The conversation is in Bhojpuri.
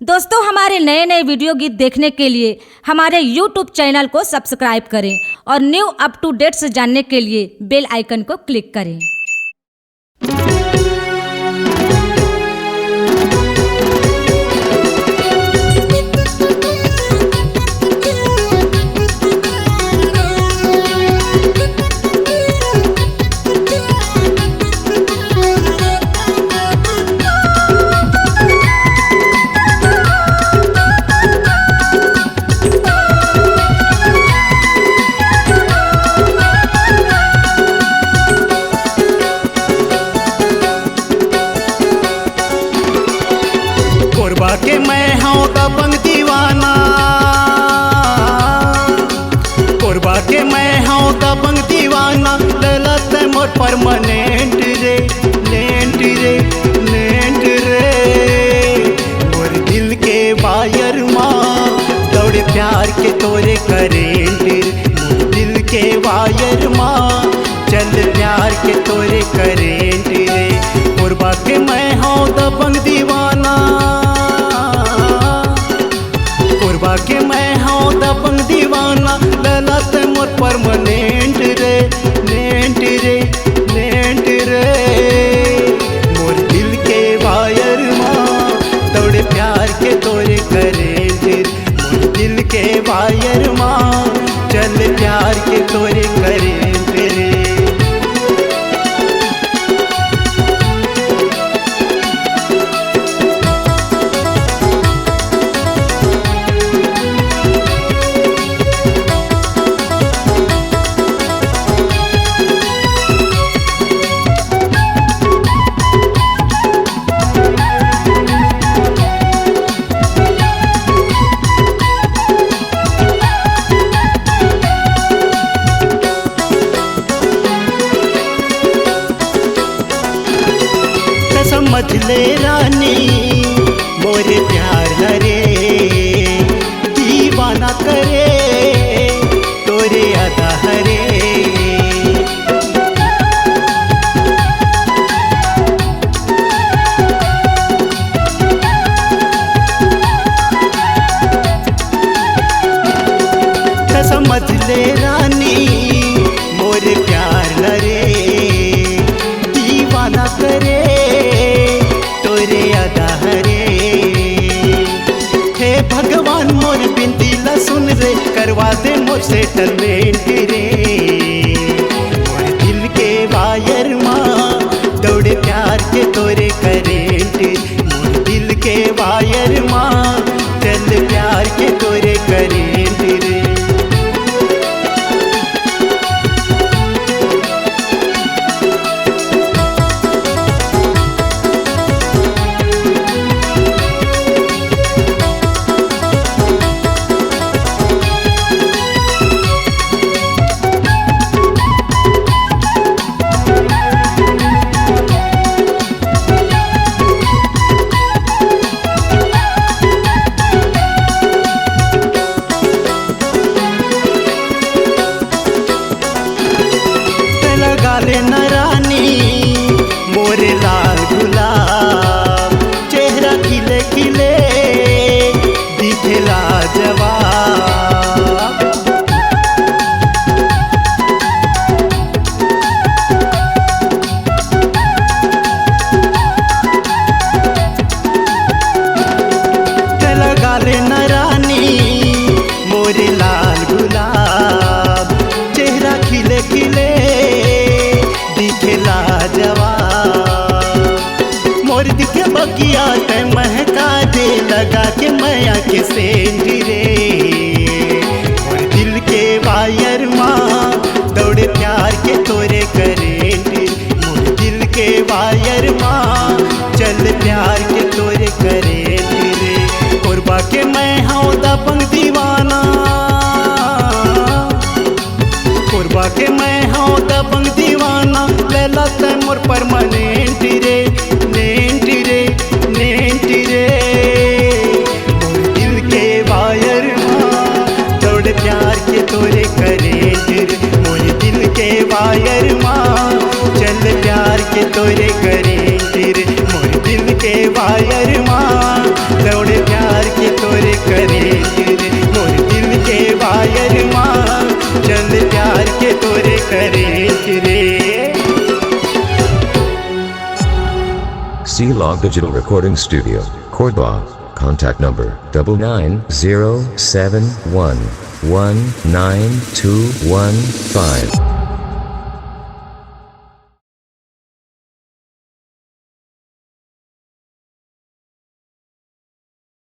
दोस्तों, हमारे नए नए वीडियो गीत देखने के लिए हमारे YouTube चैनल को सब्सक्राइब करें और न्यू अप टू डेट्स जानने के लिए बेल आइकन को क्लिक करें। कोरबा के मैं हूँ दबंग दीवाना, कोरबा के मैं हूँ दबंग दीवाना। ललत मोर परमानेंट रे, लेंट रे, लेंट रे। मोर दिल के वायर माँ दौड़े प्यार के तोरे करेंट रे। मोर दिल के वायर माँ चल प्यार के तोरे करेंट रे। कोरबा के मैं हूँ दबंग दीवाना, कोरबा के मैं हूँ दबंग दीवाना। ललत मोर परमानेंट रे, लेंट रे, लेंट रे। मोर दिल के वायर माँ दौड़े प्यार के तोरे करेंट रे। मोर दिल के वायर माँ चल प्यार के तोरे करेंट रे। समझ ले रानी मोरे प्यार हरे, दीवाना करे तोरे अदा हरे। समझ ले रानी मोरे प्यार हरे, दीवाना करे भगवान मोर बिनती ला सुन रे, करवा दे मोर सेटलमेंट रे। मोर दिल के वायर माँ दौड़े प्यार के तोरे करेंट। मोर दिल के वायर माँ चल प्यार के तोरे करेंट रे। गाले न रानी मोरे लाल गुलाब, चेहरा खिले खिले दिखे लाजवाब। चला गाले न रानी मोरे लाल गुलाब, चेहरा खिले खिले मोर दिखे बगिया ते महका दे लगा के मैया के सेंट रे। मोर दिल के वायर माँ दौड़े प्यार के तोरे करेंट। मोर दिल के वायर माँ चल प्यार के तोरे करेंट रे। कोरबा के मैं हूँ दबंग दीवाना, कोरबा के मैं हूँ दबंग दीवाना। ललत मोर परमानेंट रे, लेंट रे, लेंट रे। मोर दिल के करेत रे। C-Log Digital Recording Studio, Cordoba. Contact number 9907119215.